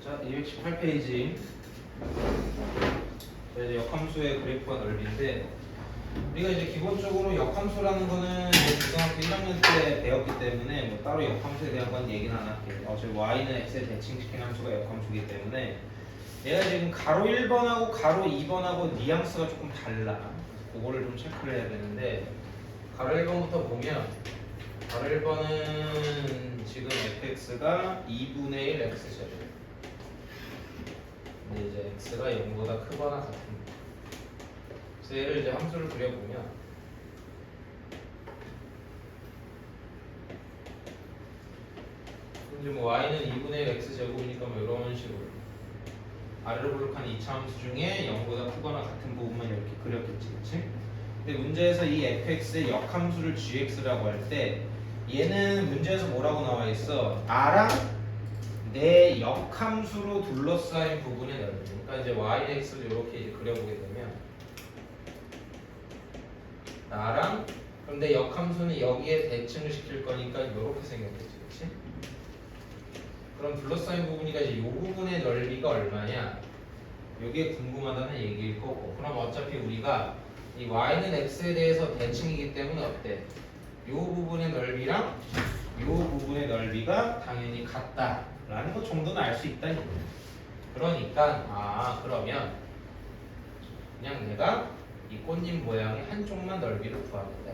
자, 218페이지. 이제 역함수의 그래프와 넓이인데, 우리가 이제 기본적으로 역함수라는 거는 이제 고등학교 1학년 때 배웠기 때문에 뭐 따로 역함수에 대한 건 얘기는 안 할게요. 어차피 y는 x에 대칭시킨 함수가 역함수이기 때문에 얘가 지금 가로 1번하고 가로 2번하고 뉘앙스가 조금 달라. 그래서 그거를 좀 체크를 해야 되는데, 가로 1번부터 보면 가로 1번은 지금 fx가 2분의 1 x제곱. 근데 이제 x가 0보다 크거나 같은 거. 그래서 얘를 이제 함수를 그려보면 이제 뭐 y는 2분의 1 x제곱이니까 뭐 이런 식으로 아래로 블록한 2차 함수 중에 0보다 크거나 같은 부분만 이렇게 그렸겠지, 그치? 근데 문제에서 이 fx의 역함수를 gx라고 할 때 얘는 문제에서 뭐라고 나와 있어? r랑 내 역함수로 둘러싸인 부분의 넓이. 그러니까 이제 y, x를 이렇게 이제 그려보게 되면 나랑 그럼 내 역함수는 여기에 대칭을 시킬 거니까 이렇게 생겼겠지, 그렇지? 그럼 둘러싸인 부분이가 이제 이 부분의 넓이가 얼마냐? 이게 궁금하다는 얘기일 거고. 그럼 어차피 우리가 이 y는 x에 대해서 대칭이기 때문에 어때? 이 부분의 넓이랑 이 부분의 넓이가 당연히 같다라는 것 정도는 알 수 있다. 그러니까 그러면 그냥 내가 이 꽃잎 모양의 한쪽만 넓이를 구하겠다.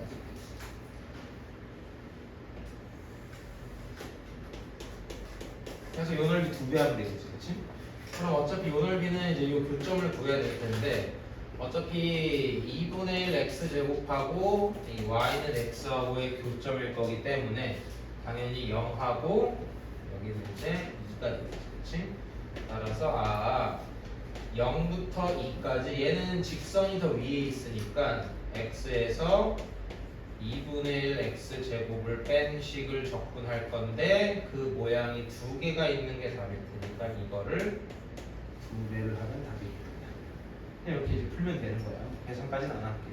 그래서 요 넓이 2배 하면 되겠지, 그렇지? 그럼 어차피 요 넓이는 이제 요 교점을 구해야 될 텐데 어차피 2분의 1 x 제곱하고 이 y는 x하고의 교점일 거기 때문에 당연히 0하고 여기는 이제 2가 되겠지, 그렇지? 따라서 0부터 2까지 얘는 직선이 더 위에 있으니까 x에서 2분의 1 x 제곱을 뺀 식을 적분할 건데 그 모양이 2개가 있는 게 답일 테니까 이거를 2배를 하면 답이겠다. 이렇게 이제 풀면 되는 거야. 계산까지는 안 할게.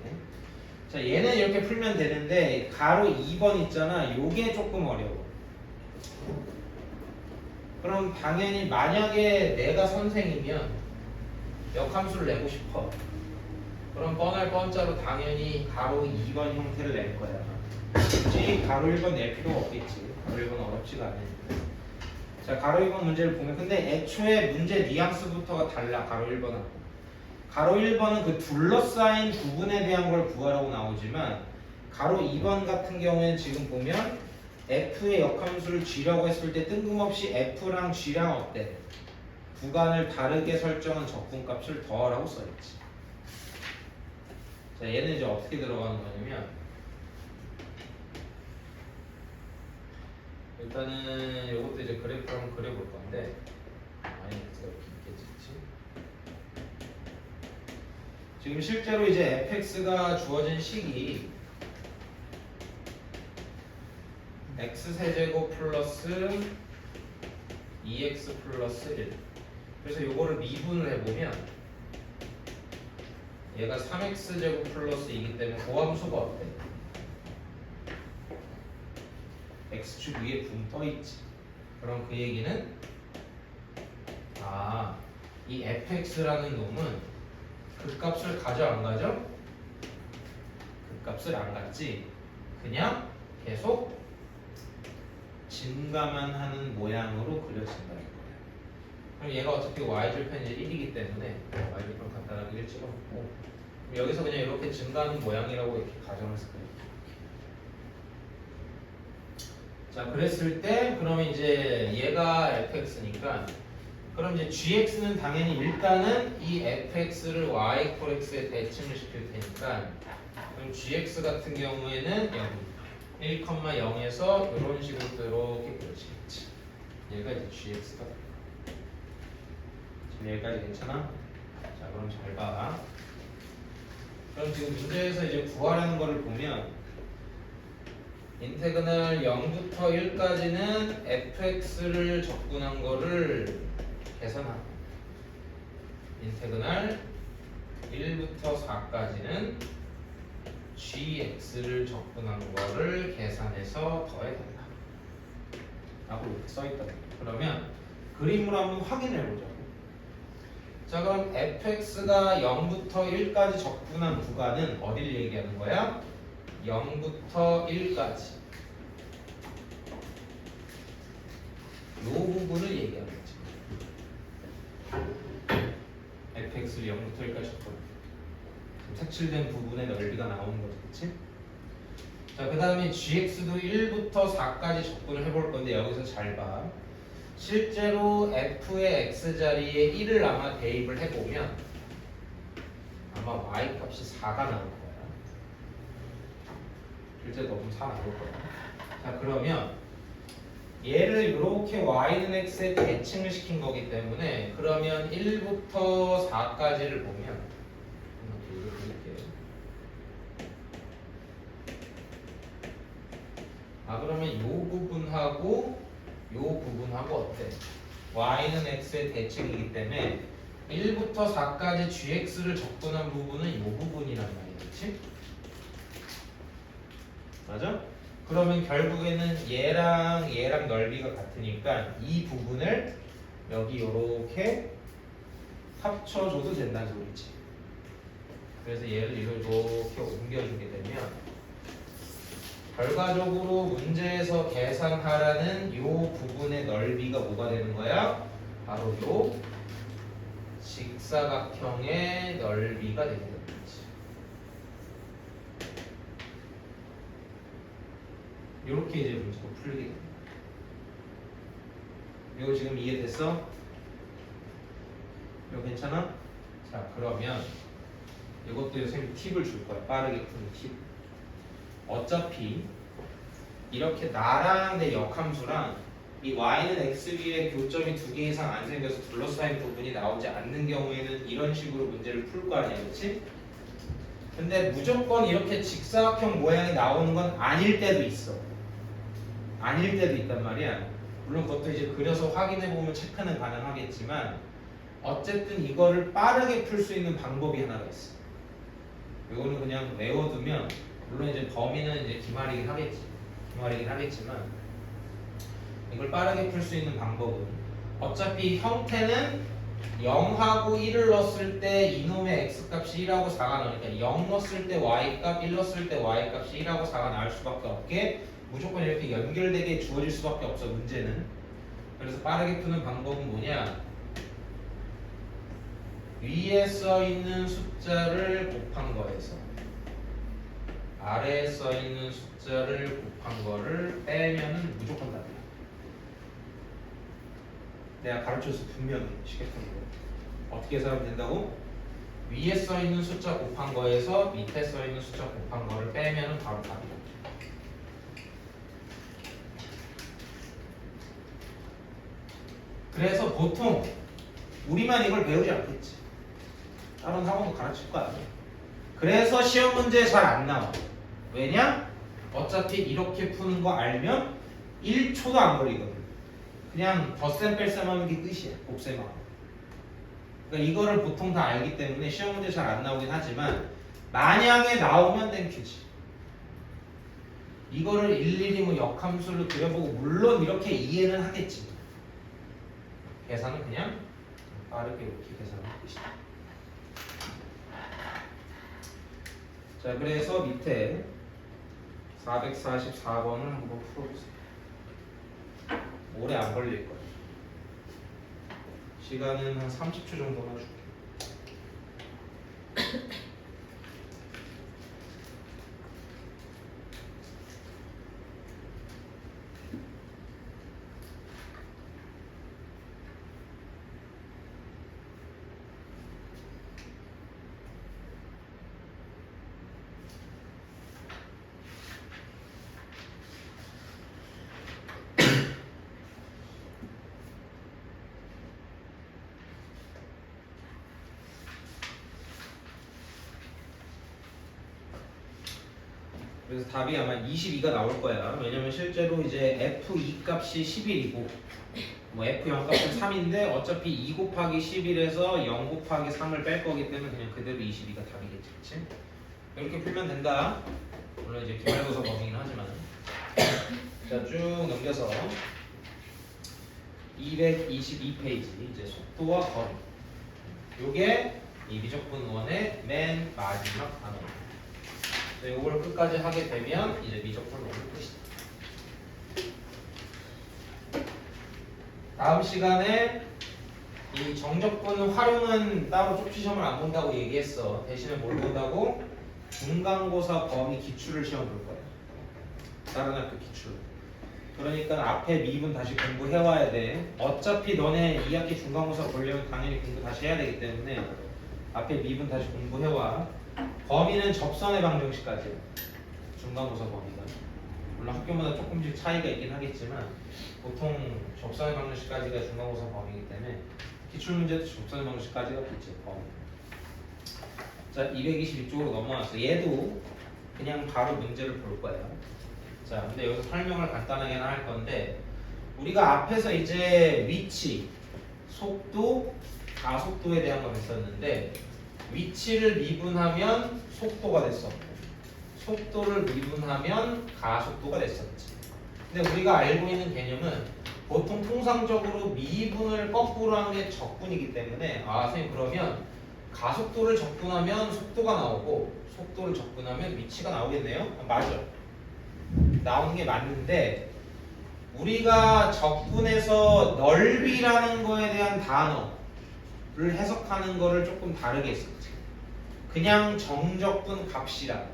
자, 얘는 이렇게 풀면 되는데 가로 2번 있잖아. 요게 조금 어려워. 그럼 당연히 만약에 내가 선생이면 역함수를 내고 싶어. 그럼 뻔할 뻔자로 당연히 가로 2번 형태를 낼 거야. 굳이 가로 1번 낼 필요가 없겠지. 가로 1번 어렵지가 않으니까. 자, 가로 2번 문제를 보면 근데 애초에 문제 뉘앙스부터가 달라. 가로 1번하고. 가로 1번은 그 둘러싸인 부분에 대한 걸 구하라고 나오지만 가로 2번 같은 경우에는 지금 보면 f의 역함수를 g라고 했을 때 뜬금없이 f랑 g랑 어때? 구간을 다르게 설정한 적분값을 더하라고 써있지. 자, 얘는 이제 어떻게 들어가는 거냐면 일단은 이것도 이제 그래프를 한번 그려볼 건데 마이너스가 이렇게 있겠지, 그치? 지금 실제로 이제 fx가 주어진 식이 x세제곱 플러스 2x 플러스 1. 그래서 요거를 미분을 해보면 얘가 3x제곱 플러스 2이기 때문에 고함수가 어때? x축 위에 붕 떠있지. 그럼 그 얘기는 이 fx라는 놈은 그 값을 가져 안 가져? 그 값을 안 갖지. 그냥 계속 증가만 하는 모양으로 그려진다는 거예요. 그럼 얘가 어차피 y절편이 1이기 때문에 y절편 간단하게 1 찍어놓고 여기서 그냥 이렇게 증가하는 모양이라고 이렇게 가정해서 그려요. 자, 그랬을 때 그러면 이제 얘가 fx니까 그럼 이제 gx는 당연히 일단은 이 fx를 y x에 대칭을 시킬 테니까 그럼 gx 같은 경우에는 1,0에서 이런 식으로 이렇게 그려지겠지. 얘가 이제 gx가 지금 여기까지 괜찮아? 자, 그럼 잘 봐. 그럼 지금 문제에서 이제 구하라는 거를 보면 인테그널 0부터 1까지는 fx를 적분한 거를 계산하고 인테그널 1부터 4까지는 gx를 적분한 거를 계산해서 더해야 된다 라고 이렇게 써있다. 그러면 그림으로 한번 확인해 보자고. 자, 그럼 fx가 0부터 1까지 적분한 구간은 어디를 얘기하는 거야? 0부터 1까지. 요 부분을 얘기하는 거지. fx를 0부터 1까지 적분. 색칠된 부분의 넓이가 나오는 거지, 그치? 자, 그 다음에 gx도 1부터 4까지 접근을 해볼 건데 여기서 잘 봐. 실제로 f의 x자리에 1을 아마 대입을 해보면 아마 y값이 4가 나올 거야. 실제 너무 4 나올 거야. 자, 그러면 얘를 이렇게 y는 x에 대칭을 시킨 거기 때문에 그러면 1부터 4까지를 보면 그러면 이 부분하고 이 부분하고 어때? y는 x의 대칭이기 때문에 1부터 4까지 gx를 접근한 부분은 이 부분이란 말이야, 그렇지? 맞아? 그러면 결국에는 얘랑 넓이가 같으니까 이 부분을 여기 이렇게 합쳐줘도 된다는 소리지. 그래서 얘를 이렇게 옮겨주게 되면 결과적으로 문제에서 계산하라는 이 부분의 넓이가 뭐가 되는 거야? 바로 이 직사각형의 넓이가 되는 거지. 이렇게 이제 문제가 풀리게 됩니다. 이거 지금 이해됐어? 이거 괜찮아? 자, 그러면 이것도 선생님이 팁을 줄 거야. 빠르게 푸는 팁. 어차피 이렇게 나랑 내 역함수랑 이 y는 x 위에 교점이 2개 이상 안 생겨서 둘러싸인 부분이 나오지 않는 경우에는 이런 식으로 문제를 풀 거 아니야, 그렇지? 근데 무조건 이렇게 직사각형 모양이 나오는 건 아닐 때도 있어. 아닐 때도 있단 말이야. 물론 그것도 이제 그려서 확인해 보면 체크는 가능하겠지만 어쨌든 이거를 빠르게 풀 수 있는 방법이 하나가 있어. 이거는 그냥 외워두면 물론 이제 범위는 이제 기말이긴 하겠지만 이걸 빠르게 풀 수 있는 방법은 어차피 형태는 0하고 1을 넣었을 때 이놈의 x값이 1하고 4가 나오니까 0 넣었을 때 y값, 1 넣었을 때 y값이 1하고 4가 나올 수밖에 없게 무조건 이렇게 연결되게 주어질 수밖에 없어, 문제는. 그래서 빠르게 푸는 방법은 뭐냐? 위에 써있는 숫자를 곱한 거에서 아래에 써있는 숫자를 곱한 거를 빼면은 무조건 답이야. 내가 가르쳐서 분명히 쉽게 푸는 거. 어떻게 해서 하면 된다고? 위에 써있는 숫자 곱한 거에서 밑에 써있는 숫자 곱한 거를 빼면은 바로 답이야. 그래서 보통 우리만 이걸 배우지 않겠지. 다른 학원도 가르칠 거 아니야. 그래서 시험 문제 잘 안 나와. 왜냐? 어차피 이렇게 푸는 거 알면 1초도 안 걸리거든. 그냥 덧셈 뺄셈 하는 게 끝이야. 곱셈하고. 그러니까 이거를 보통 다 알기 때문에 시험 문제 잘 안 나오긴 하지만 만약에 나오면 땡큐지. 이거를 일일이 뭐 역함수로 그려보고 물론 이렇게 이해는 하겠지. 계산은 그냥 빠르게 이렇게 계산하는 것이다. 자, 그래서 밑에 444번을 한번 풀어보세요. 오래 안 걸릴 거예요. 시간은 한 30초 정도만 줄게. 그래서 답이 아마 22가 나올 거야. 왜냐면 실제로 이제 F2 값이 11이고 뭐 F0 값은 3인데 어차피 2 곱하기 11에서 0 곱하기 3을 뺄 거기 때문에 그냥 그대로 22가 답이겠지, 그치? 이렇게 풀면 된다. 물론 이제 기말고사 범위긴 하지만. 자, 쭉 넘겨서 222페이지 이제 속도와 거리. 요게 이 미적분원의 맨 마지막 단어입니다. 요걸 끝까지 하게 되면 이제 미적분원이 끝이다. 다음 시간에 이 정적분 활용은 따로 쪽지 시험을 안 본다고 얘기했어. 대신에 뭘 본다고? 중간고사 범위 기출을 시험 볼 거야. 다른 학교 기출. 그러니까 앞에 미분 다시 공부해와야 돼. 어차피 너네 2학기 중간고사 보려면 당연히 공부 다시 해야 되기 때문에 앞에 미분 다시 공부해와. 범위는 접선의 방정식까지야. 중간고사 범위가. 물론 학교마다 조금씩 차이가 있긴 하겠지만 보통 접선의 방정식까지가 중간고사 범위이기 때문에 기출문제도 접선의 방정식까지가 있지 범위. 자, 222쪽으로 넘어왔어. 얘도 그냥 바로 문제를 볼 거예요. 자, 근데 여기서 설명을 간단하게나 할 건데 우리가 앞에서 이제 위치, 속도, 가속도에 대한 걸 했었는데 위치를 미분하면 속도가 됐었고 속도를 미분하면 가속도가 됐었지. 근데 우리가 알고 있는 개념은 보통 통상적으로 미분을 거꾸로 하는 게 적분이기 때문에 선생님 그러면 가속도를 적분하면 속도가 나오고 속도를 적분하면 위치가 나오겠네요? 맞아. 나오는 게 맞는데 우리가 적분해서 넓이라는 거에 대한 단어를 해석하는 거를 조금 다르게 했었지. 그냥 정적분 값이랑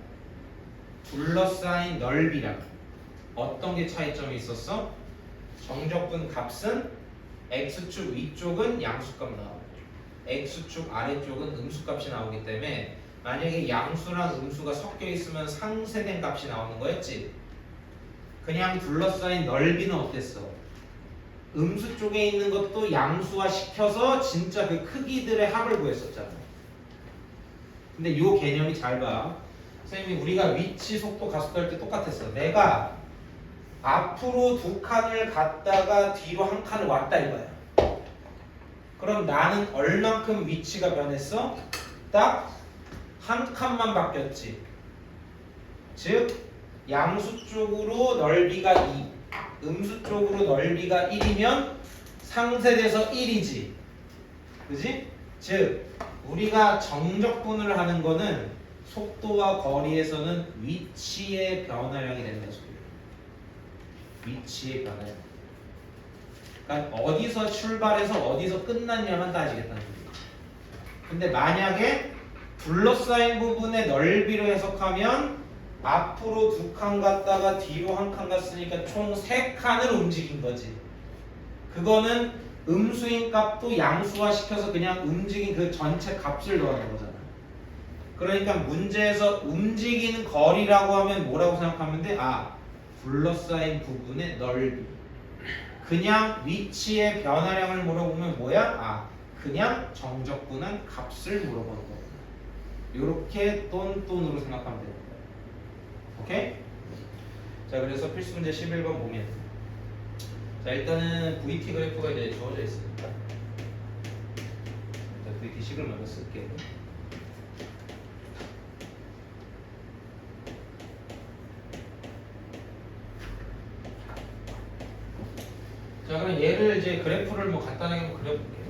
둘러싸인 넓이랑 어떤 게 차이점이 있었어? 정적분 값은 x축 위쪽은 양수값 나오고 x축 아래쪽은 음수값이 나오기 때문에 만약에 양수랑 음수가 섞여 있으면 상쇄된 값이 나오는 거였지. 그냥 둘러싸인 넓이는 어땠어? 음수 쪽에 있는 것도 양수화 시켜서 진짜 그 크기들의 합을 구했었잖아. 근데 요 개념이 잘 봐. 선생님이 우리가 위치, 속도, 가속도 할 때 똑같았어. 내가 앞으로 두 칸을 갔다가 뒤로 한 칸을 왔다 이거야. 그럼 나는 얼만큼 위치가 변했어? 딱 한 칸만 바뀌었지. 즉 양수 쪽으로 넓이가 2, 음수 쪽으로 넓이가 1이면 상쇄돼서 1이지. 그지? 즉 우리가 정적분을 하는 거는 속도와 거리에서는 위치의 변화량이 된다는 소리예요. 위치의 변화량. 그러니까 어디서 출발해서 어디서 끝났냐만 따지겠다는 거예요. 근데 만약에 둘러싸인 부분의 넓이로 해석하면 앞으로 두 칸 갔다가 뒤로 한 칸 갔으니까 총 세 칸을 움직인 거지. 그거는 음수인 값도 양수화 시켜서 그냥 움직인 그 전체 값을 넣어놓은 거잖아. 그러니까 문제에서 움직이는 거리라고 하면 뭐라고 생각하면 돼? 둘러싸인 부분의 넓이. 그냥 위치의 변화량을 물어보면 뭐야? 그냥 정적분한 값을 물어보는 거구나. 이렇게 똔똔으로 생각하면 되는 거야. 오케이? 자, 그래서 필수 문제 11번 보면 자, 일단은 VT 그래프가 이제 주어져 있으니까 자, VT 식을 먼저 쓸게요. 자, 그럼 얘를 이제 그래프를 간단하게 한번 그려볼게요.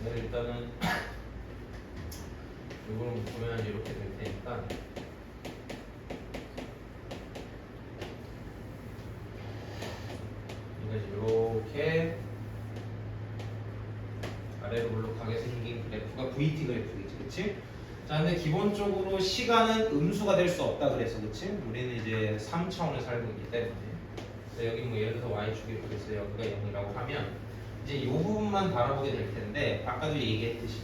얘를 일단은 이걸 보면 이렇게 될 테니까 이렇게 아래로 올라가게 생긴 그래프가 VT 그래프겠지, 그치? 자, 근데 기본적으로 시간은 음수가 될 수 없다 그래서, 그치? 우리는 이제 3차원을 살고 있기 때문에. 여기 뭐 예를 들어서 y축이 그래서 여기가 0이라고 하면 이제 이 부분만 바라보게 될 텐데 아까도 얘기했듯이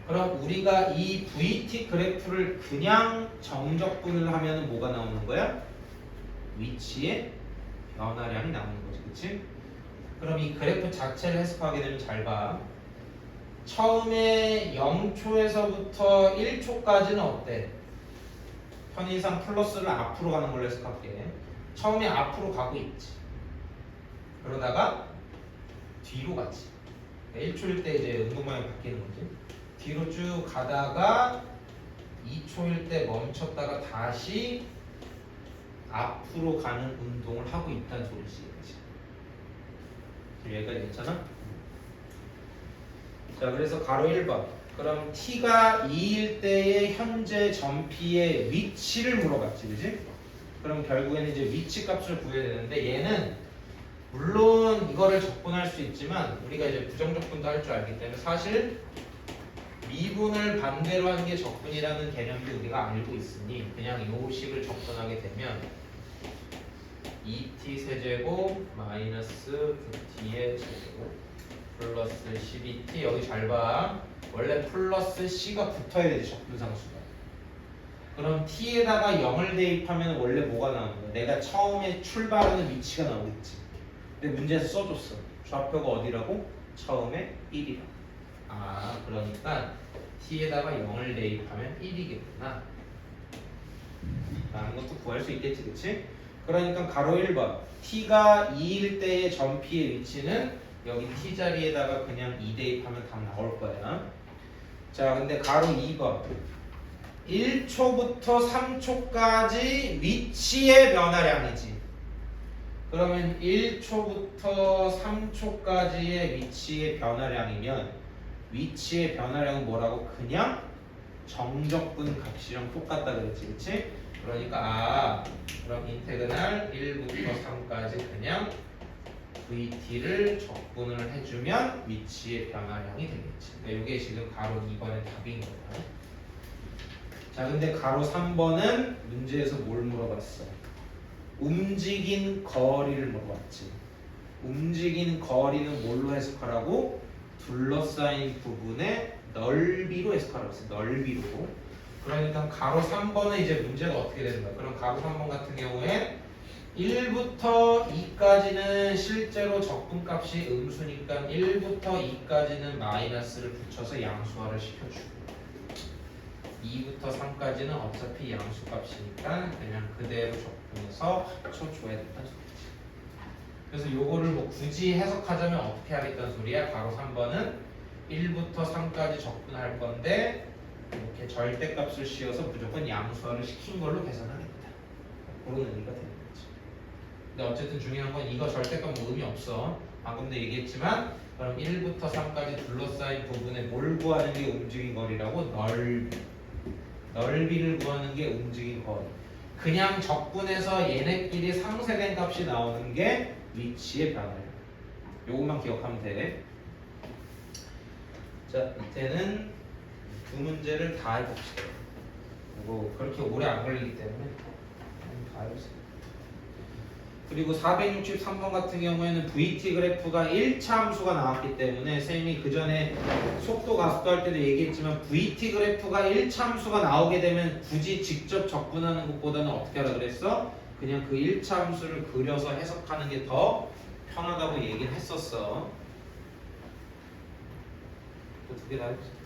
그럼 우리가 이 VT 그래프를 그냥 정적분을 하면 뭐가 나오는 거야? 위치의 변화량이 나오는 거지, 그치? 그럼 이 그래프 자체를 해석하게 되면 잘 봐. 처음에 0초에서부터 1초까지는 어때? 편의상 플러스를 앞으로 가는 걸로 해석할게. 처음에 앞으로 가고 있지. 그러다가 뒤로 가지. 1초일 때 이제 운동방향 바뀌는 거지. 뒤로 쭉 가다가 2초일 때 멈췄다가 다시 앞으로 가는 운동을 하고 있다는 소리지. 여기까지 괜찮아? 자, 그래서 가로 1번. 그럼 t가 2일 때의 현재 전피의 위치를 물어봤지, 그지? 그럼 결국에는 이제 위치 값을 구해야 되는데 얘는 물론 이거를 적분할 수 있지만 우리가 이제 부정적분도 할 줄 알기 때문에 사실 미분을 반대로 하는 게 적분이라는 개념도 우리가 알고 있으니 그냥 이 식을 적분하게 되면 2t 세제곱 마이너스 9t의 제곱 플러스 12t 여기 잘 봐. 원래 플러스 c가 붙어야 되지 적분상수가. 그럼 t에다가 0을 대입하면 원래 뭐가 나오는 거야? 내가 처음에 출발하는 위치가 나오겠지. 근데 문제에서 써줬어. 좌표가 어디라고? 처음에 1이라고. 아, 그러니까 t에다가 0을 대입하면 1이겠구나. 라는 것도 구할 수 있겠지, 그치? 그러니까 가로 1번 t가 2일 때의 전피의 위치는 여기 t 자리에다가 그냥 2 대입하면 답 나올 거야. 자, 근데 가로 2번 1초부터 3초까지 위치의 변화량이지. 그러면 1초부터 3초까지의 위치의 변화량이면 위치의 변화량은 뭐라고? 그냥 정적분 값이랑 똑같다 그랬지, 그치? 그러니까 그럼 인테그랄 1부터 3까지 그냥 VT를 적분을 해주면 위치의 변화량이 되겠지. 그러니까 이게 지금 가로 2번의 답인 거야. 자, 근데 가로 3번은 문제에서 뭘 물어봤어? 움직인 거리를 물어봤지. 움직인 거리는 뭘로 해석하라고? 둘러싸인 부분의 넓이로 해석하라고 했어. 넓이로. 그러니까 가로 3번은 이제 문제가 어떻게 되는 거야? 그럼 가로 3번 같은 경우에 1부터 2까지는 실제로 적분값이 음수니까 1부터 2까지는 마이너스를 붙여서 양수화를 시켜주고 2부터 3까지는 어차피 양수값이니까 그냥 그대로 적분해서 합쳐줘야 된다는 소리지. 그래서 요거를 뭐 굳이 해석하자면 어떻게 하겠다는 소리야? 가로 3번은 1부터 3까지 적분할 건데 이렇게 절대값을 씌워서 무조건 양수화를 시킨 걸로 계산하겠다. 그런 의미가 되는 거지. 근데 어쨌든 중요한 건 이거 절대값 뭐 의미 없어. 방금도 얘기했지만 그럼 1부터 3까지 둘러싸인 부분에 뭘 구하는 게 움직인 거리라고? 넓이를 구하는 게 움직인 거리. 그냥 적분해서 얘네끼리 상쇄된 값이 나오는 게 위치의 변화야. 요것만 기억하면 돼. 자, 밑에는 두 문제를 다 해봅시다. 이거 그렇게 오래 안 걸리기 때문에 다 해보세요. 그리고 463번 같은 경우에는 VT 그래프가 1차 함수가 나왔기 때문에 선생님이 그 전에 속도 가속도 할 때도 얘기했지만 VT 그래프가 1차 함수가 나오게 되면 굳이 직접 적분하는 것보다는 어떻게 하라 그랬어? 그냥 그 1차 함수를 그려서 해석하는 게 더 편하다고 얘기를 했었어. 또 두 개 다 해보세요.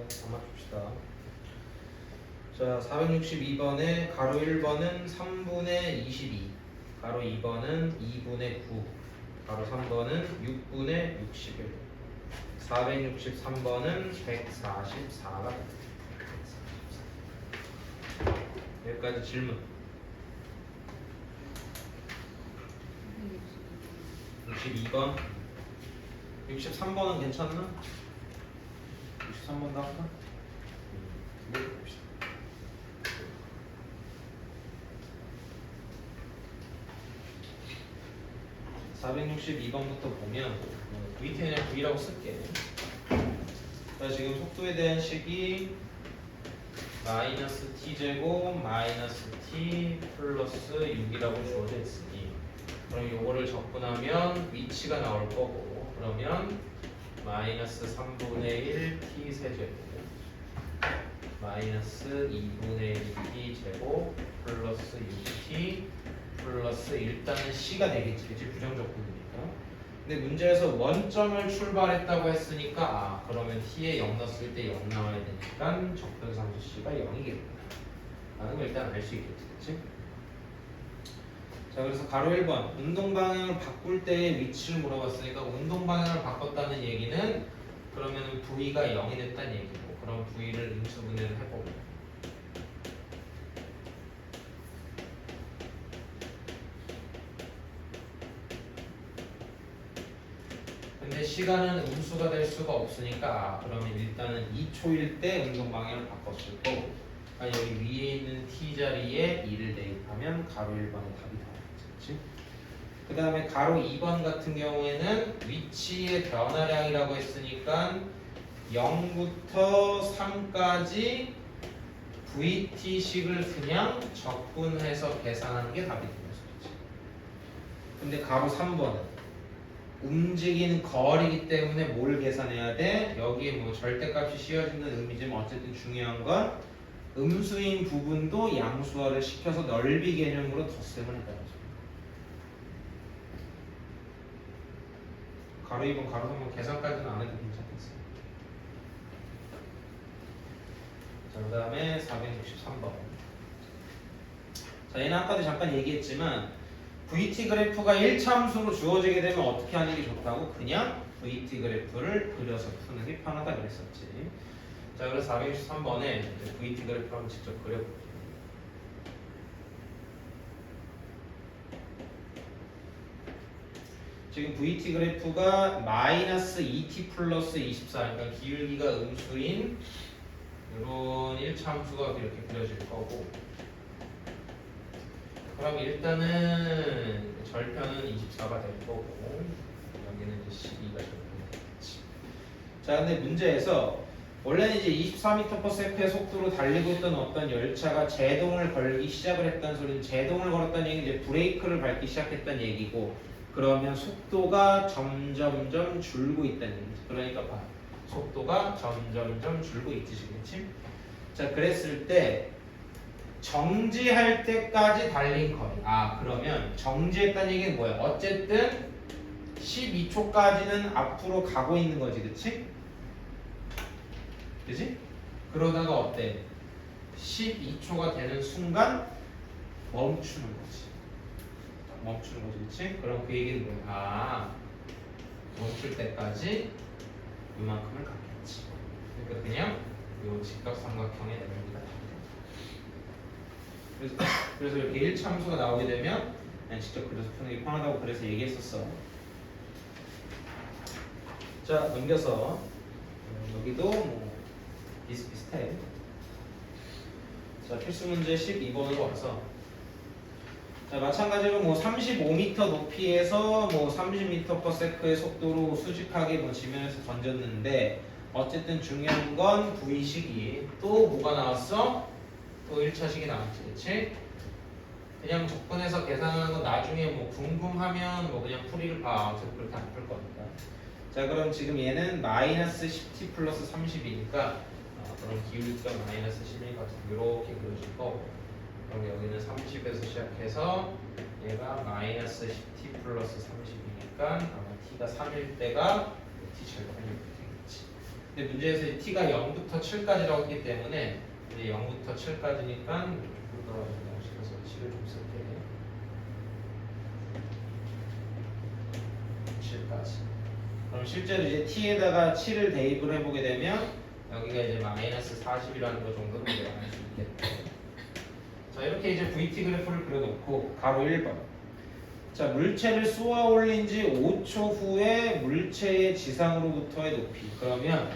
다 맞춥시다. 자, 462번에 가로 1번은 3분의 22, 가로 2번은 2분의 9, 가로 3번은 6분의 61, 463번은 144가 됩니다. 여기까지 질문. 62번, 63번은 괜찮나? 63번도 할까? 봅시다. (462번부터) 보면 밑에 그냥 V라고 쓸게. 자, 지금 속도에 대한 식이 마이너스 t제곱 마이너스 t 플러스 6이라고 주어져 있으니, 그럼 요거를 접근하면 위치가 나올 거고, 그러면 마이너스 3분의 1 t 세제곱 마이너스 2분의 1 t 제곱 플러스 6t 플러스 일단은 c가 되겠지, 그치? 부정적분이니까. 근데 문제에서 원점을 출발했다고 했으니까, 아 그러면 t에 0 넣었을 때 0 나와야 되니까 적분상수 c가 0이겠구나 라는 걸 일단 알 수 있겠지, 그치? 자, 그래서 가로 1번 운동 방향을 바꿀 때의 위치를 물어봤으니까, 운동 방향을 바꿨다는 얘기는 그러면 V가 0이 됐다는 얘기고, 그럼 V를 인수분해를 해보고, 근데 시간은 음수가 될 수가 없으니까, 아, 그러면 일단은 2초일 때 운동 방향을 바꿨을 거고, 그러니까 여기 위에 있는 t 자리에 2를 대입하면 가로 1번의 답이 나오겠지. 그 다음에 가로 2번 같은 경우에는 위치의 변화량이라고 했으니까 0부터 3까지 VT식을 그냥 적분해서 계산하는 게 답이 되는 소리지. 근데 가로 3번은 움직이는 거리이기 때문에 뭘 계산해야 돼? 여기에 뭐 절대값이 씌워지는 의미지만 어쨌든 중요한 건 음수인 부분도 양수화를 시켜서 넓이 개념으로 덧셈을 했다는 거죠. 가로 2번, 가로 3번 계산까지는 안 해도 괜찮겠어요. 자, 그 다음에 463번. 자, 얘는 아까도 잠깐 얘기했지만 VT 그래프가 1차 함수로 주어지게 되면 어떻게 하는 게 좋다고? 그냥 VT 그래프를 그려서 푸는 게 편하다 그랬었지. 자, 그래서 463번에 VT 그래프 한번 직접 그려볼게요. 지금 VT 그래프가 마이너스 2t 플러스 24, 그러니까 기울기가 음수인 이런 1차 함수가 이렇게 그려질 거고, 그럼 일단은 절편은 24가 될 거고, 여기는 이제 12가 절편이겠지. 자, 근데 문제에서 원래는 이제 24m/s의 속도로 달리고 있던 어떤 열차가 제동을 걸기 시작을 했다는 소리는, 제동을 걸었다는 얘기는 이제 브레이크를 밟기 시작했다는 얘기고, 그러면 속도가 점점점 줄고 있다는 얘기죠. 그러니까 봐, 속도가 점점점 줄고 있듯이겠지? 자, 그랬을 때 정지할 때까지 달린 거리. 아, 그러면 정지했다는 얘기는 뭐야? 어쨌든 12초까지는 앞으로 가고 있는 거지, 그치? 그치? 그러다가 어때? 12초가 되는 순간 멈추는 거지. 멈추는 거지, 그치? 그럼 그 얘기는 뭐야? 아, 멈출 때까지 이만큼을 갖겠지. 그러니까 그냥 요 직각삼각형의 넓이가 됩니다. 그래서 이렇게 1차함수가 나오게 되면 그냥 직접 그려서 푸는 게 편하다고 그래서 얘기했었어. 자, 넘겨서 여기도 뭐 비슷비슷해. 자, 필수 문제 12번으로 와서 자, 마찬가지로 뭐 35m 높이에서 뭐 30m/s의 속도로 수직하게 뭐 지면에서 던졌는데 어쨌든 중요한 건 V식이 또 뭐가 나왔어? 또 1차식이 나왔지, 그치? 그냥 접근해서 계산하는 건 나중에 뭐 궁금하면 뭐 그냥 풀이를 봐. 어차피 그렇게 안 풀 거니까. 자, 그럼 지금 얘는 마이너스 10t 플러스 30이니까 그럼 기울기가 마이너스 10이니까 이렇게 그려질 거고 그럼 여기는 30에서 시작해서 얘가 마이너스 10t 플러스 30이니까 아마 t가 3일 때가 t 절반이 이렇게 되겠지. 근데 문제에서 t가 0부터 7까지라고 했기 때문에 이제 0부터 7까지니까 그래서 7을 좀 쓸게. 7까지. 그럼 실제로 이제 t에다가 7을 대입을 해보게 되면 여기가 이제 마이너스 40이라는 거 정도로 이제 알 수 있겠다. 자, 이렇게 이제 VT 그래프를 그려놓고 가로 1번. 자, 물체를 쏘아 올린 지 5초 후에 물체의 지상으로부터의 높이. 그러면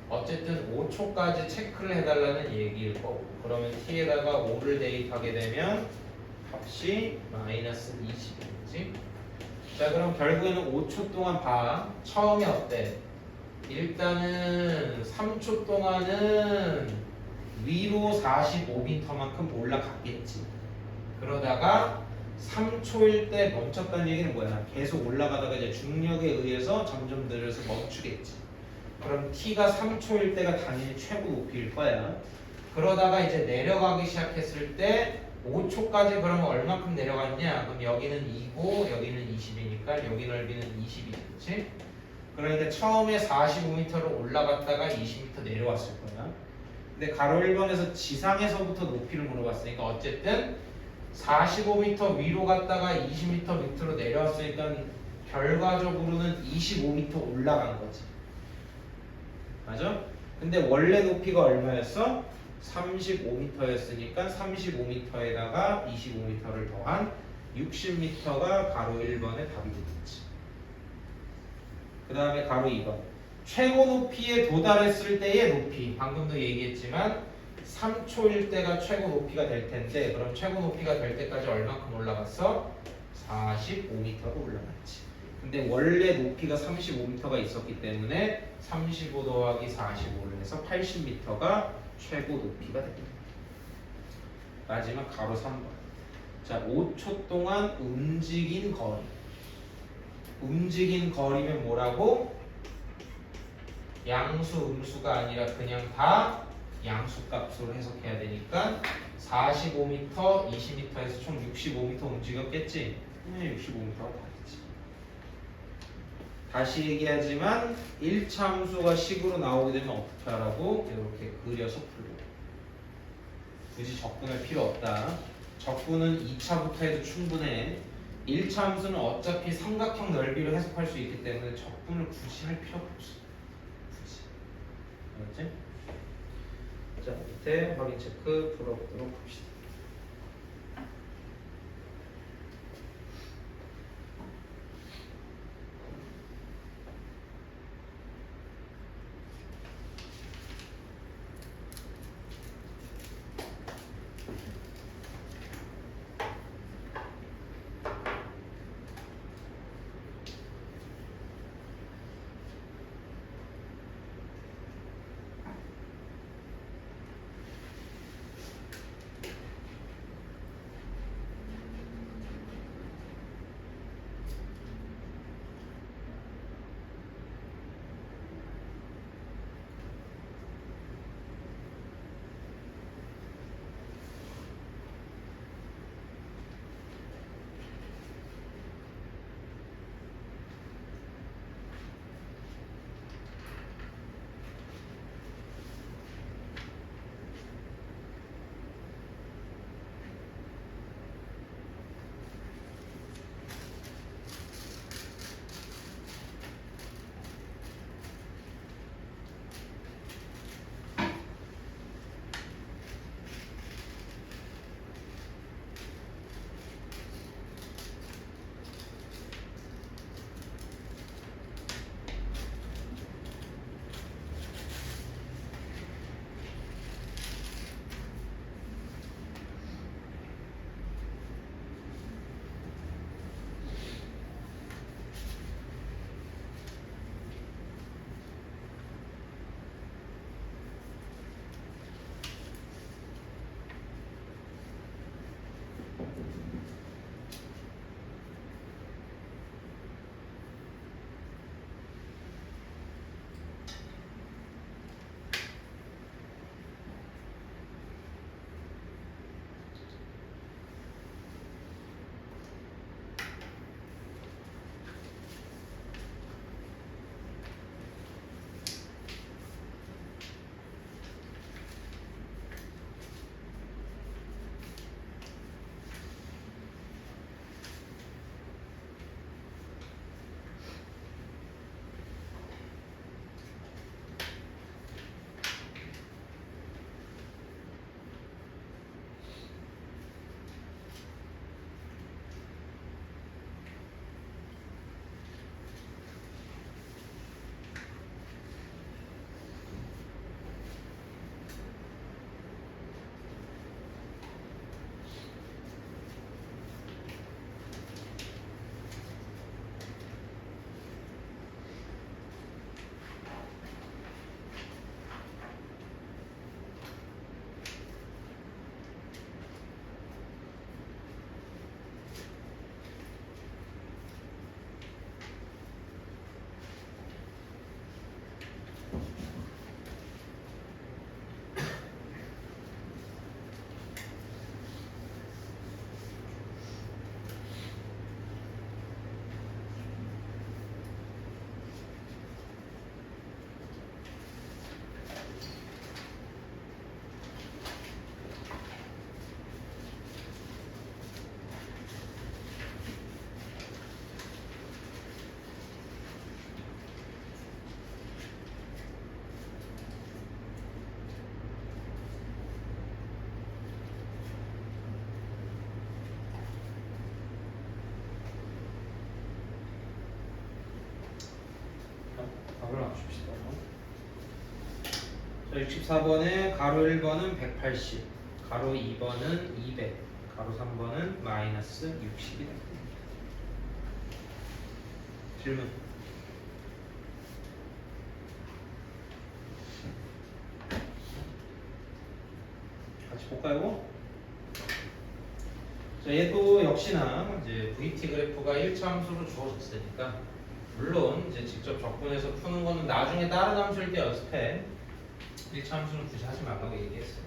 어쨌든 5초까지 체크를 해달라는 얘기일 거고 그러면 t에다가 5를 대입하게 되면 값이 마이너스 20이겠지. 자, 그럼 결국에는 5초 동안 봐. 처음에 어때? 일단은 3초 동안은 위로 45m만큼 올라갔겠지. 그러다가 3초일 때 멈췄다는 얘기는 뭐야? 계속 올라가다가 이제 중력에 의해서 점점 늘어서 멈추겠지. 그럼 t가 3초일 때가 당연히 최고 높이일 거야. 그러다가 이제 내려가기 시작했을 때 5초까지 그러면 얼마큼 내려갔냐? 그럼 여기는 2고 여기는 20이니까 여기 넓이는 20이겠지? 그러니까 처음에 45m로 올라갔다가 20m 내려왔을 거야. 근데 가로 1번에서 지상에서부터 높이를 물어봤으니까 어쨌든 45m 위로 갔다가 20m 밑으로 내려왔으니까 결과적으로는 25m 올라간 거지. 맞아? 근데 원래 높이가 얼마였어? 35m였으니까 35m에다가 25m를 더한 60m가 가로 1번의 답이 되겠지. 그 다음에 가로 2번. 최고 높이에 도달했을 때의 높이. 방금도 얘기했지만 3초일 때가 최고 높이가 될 텐데 그럼 최고 높이가 될 때까지 얼마큼 올라갔어? 45m로 올라갔지. 근데 원래 높이가 35m가 있었기 때문에 35 더하기 45를 해서 80m가 최고 높이가 됩니다. 마지막 가로 3번. 자, 5초 동안 움직인 거리. 움직인 거리면 뭐라고? 양수, 음수가 아니라 그냥 다 양수값으로 해석해야 되니까 45m, 20m에서 총 65m 움직였겠지? 65m가 되겠지. 다시 얘기하지만 1차 함수가 식으로 나오게 되면 어떻게 하라고? 이렇게 그려서 풀고 굳이 적분할 필요 없다. 적분은 2차부터 해도 충분해. 1차 함수는 어차피 삼각형 넓이를 해석할 수 있기 때문에 적분을 굳이 할 필요가 없어. 굳이. 알았지? 자, 밑에 확인 체크 풀어보도록 합시다. 답을 맞춥시다. 자, 64번에 가로 1번은 180, 가로 2번은 200, 가로 3번은 마이너스 60이 됩니다. 질문. 같이 볼까요? 자, 얘도 역시나 이제 VT 그래프가 1차함수로 주어졌으니까 물론 이제 직접 적분해서 푸는 거는 나중에 다른 함수일 때 연습해. 1차함수는 굳이 하지 말라고 얘기했어요.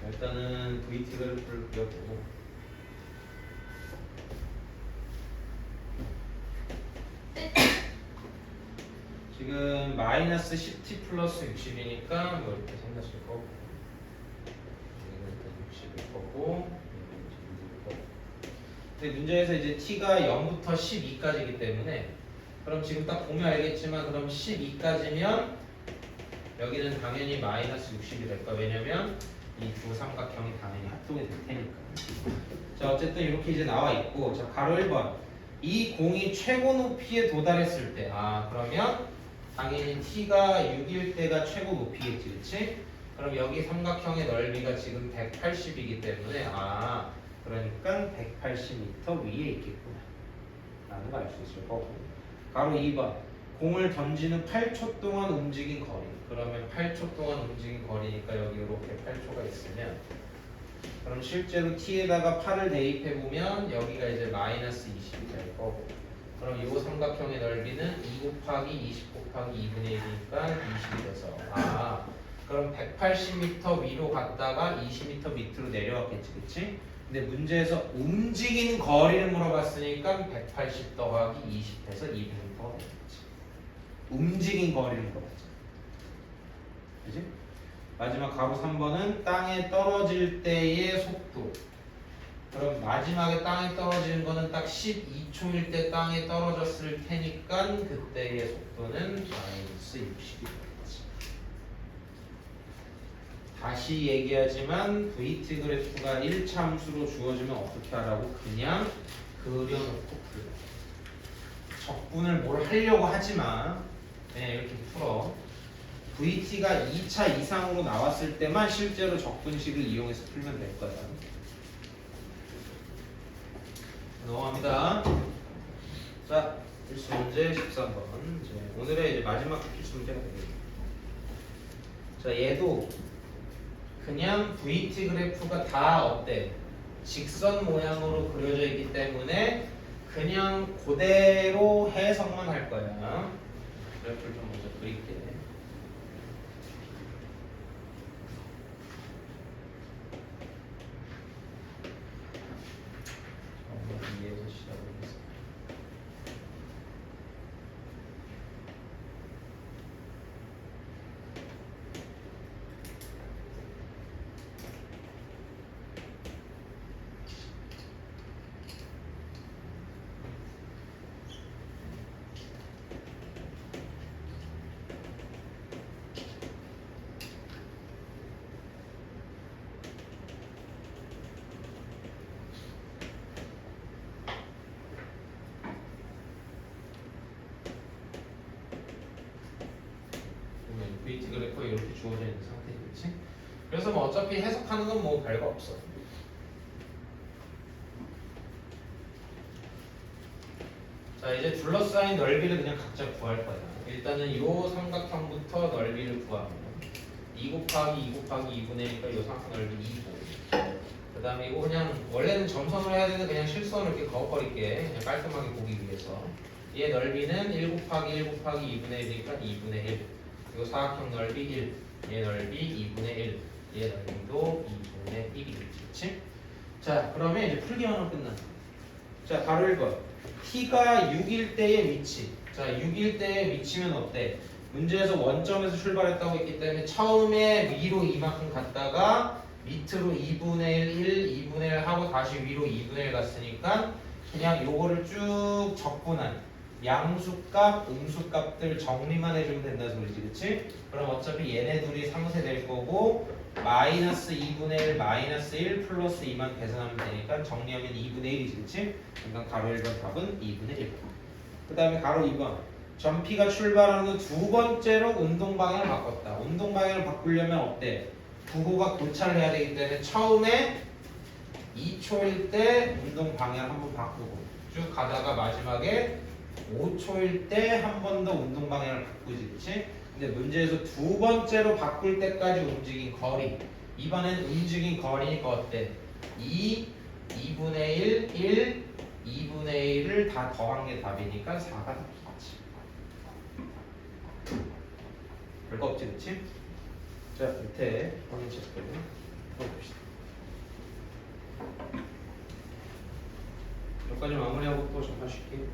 자, 일단은 VT 그래프를 그려보고 지금 마이너스 10t 플러스 60이니까 뭐 이렇게 생겼을 거고 여기는 60일 거고 근데 문제에서 이제 t가 0부터 12까지이기 때문에 그럼 지금 딱 보면 알겠지만 그럼 12까지면 여기는 당연히 마이너스 60이 될까? 왜냐면 이 두 삼각형이 당연히 합동이 될 테니까. 자, 어쨌든 이렇게 이제 나와 있고, 자, 가로 1번. 이 공이 최고 높이에 도달했을 때, 그러면 당연히 t가 6일 때가 최고 높이겠지, 그렇지? 그럼 여기 삼각형의 넓이가 지금 180이기 때문에 그러니까 180m 위에 있겠구나 라는 걸 알 수 있을 거고. 가로 2번. 공을 던지는 8초 동안 움직인 거리. 그러면 8초 동안 움직인 거리니까 여기 이렇게 8초가 있으면 그럼 실제로 t에다가 8을 대입해 보면 여기가 이제 마이너스 20이 될 거고 그럼 이 삼각형의 넓이는 2 곱하기 20 곱하기 2분의 1이니까 20이 돼서 그럼 180m 위로 갔다가 20m 밑으로 내려왔겠지, 그치? 근데 문제에서 움직이는 거리를 물어봤으니까 180 더하기 20 해서 200m가 되겠지. 움직인 거리를 물어봤죠. 그치? 마지막 가로 3번은 땅에 떨어질 때의 속도. 그럼 마지막에 땅에 떨어지는 거는 딱 12초일 때 땅에 떨어졌을 테니까 그때의 속도는 마이너스 60이 되겠지. 다시 얘기하지만 VT 그래프가 1차 함수로 주어지면 어떻게 하라고? 그냥 그려놓고 풀어. 적분을 뭘 하려고 하지마. 그냥 이렇게 풀어. VT가 2차 이상으로 나왔을 때만 실제로 적분식을 이용해서 풀면 될 거야. 넘어갑니다. 자, 필수 문제 13번. 오늘의 이제 마지막 필수 문제가 되겠습니다. 자, 얘도 그냥 VT 그래프가 다 어때? 직선 모양으로 그려져 있기 때문에 그냥 그대로 해석만 할 거야. 그래프를 좀 먼저 그릴게. 이해해서 시작하겠습니다. VT 그래프가 이렇게 주어져 있는 상태겠지? 그래서 뭐 어차피 해석하는 건 뭐 별거 없어. 자, 이제 둘러싸인 넓이를 그냥 각자 구할 거야. 일단은 이 삼각형부터 넓이를 구하면 2 곱하기 2 곱하기 2분의 1이니까 이 삼각형 넓이 2고 그 다음에 이거 그냥 원래는 점선으로 해야 되는데 그냥 실선을 이렇게 그어버릴게. 그냥 깔끔하게 보기 위해서. 얘 넓이는 1 곱하기 1 곱하기 2분의 1이니까 2분의 1. 이 사각형 넓이 1, 얘 넓이 2분의 1, 얘 넓이도 2분의 1이겠지, 그치? 자, 그러면 이제 풀기만 하면 끝난다. 자, 바로 1번. t가 6일 때의 위치. 자, 6일 때의 위치면 어때? 문제에서 원점에서 출발했다고 했기 때문에 처음에 위로 이만큼 갔다가 밑으로 2분의 1, 2분의 1 하고 다시 위로 2분의 1 갔으니까 그냥 요거를 쭉 적분한 양수값, 음수값들 정리만 해주면 된다는 소리지, 그치? 그럼 어차피 얘네 둘이 상쇄될 거고 마이너스 2분의 1, 마이너스 1 플러스 2만 계산하면 되니까 정리하면 2분의 1이지, 그치? 그러니까 가로 1번 답은 2분의 1. 그 다음에 가로 2번. 전피가 출발하는 건 두 번째로 운동 방향을 바꿨다. 운동 방향을 바꾸려면 어때? 부호가 교차를 해야 되기 때문에 처음에 2초일 때 운동 방향 한번 바꾸고 쭉 가다가 마지막에 5초일 때 한 번 더 운동 방향을 바꾸지, 그치? 근데 문제에서 두 번째로 바꿀 때까지 움직인 거리. 이번엔 움직인 거리니까 어때? 2분의 1, 2분의 1을 다 더한 게 답이니까 4가 답이지. 별거 없지, 그치? 자, 밑에 확인 체크 해봅시다. 여기까지 마무리하고 또 잠깐 쉴게요.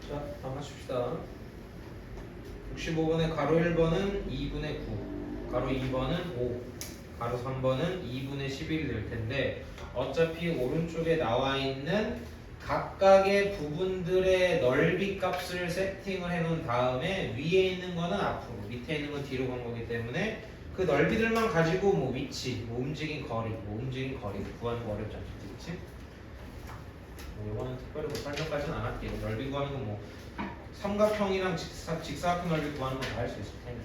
자, 다음 하십시다. 65번의 가로 1번은 2분의 9, 가로 2번은 5, 가로 3번은 2분의 11이 될 텐데 어차피 오른쪽에 나와 있는 각각의 부분들의 넓이 값을 세팅을 해놓은 다음에 위에 있는 거는 앞으로, 밑에 있는 건 뒤로 간 거기 때문에 그 넓이들만 가지고 뭐 위치, 뭐 움직인 거리, 구하는 거 어렵지 않겠지, 그치? 뭐 이거는 특별히 뭐 설명까지는 안 할게요. 넓이 구하는 건 뭐 삼각형이랑 직사각형 넓이 구하는 건 다 할 수 있을 테니까.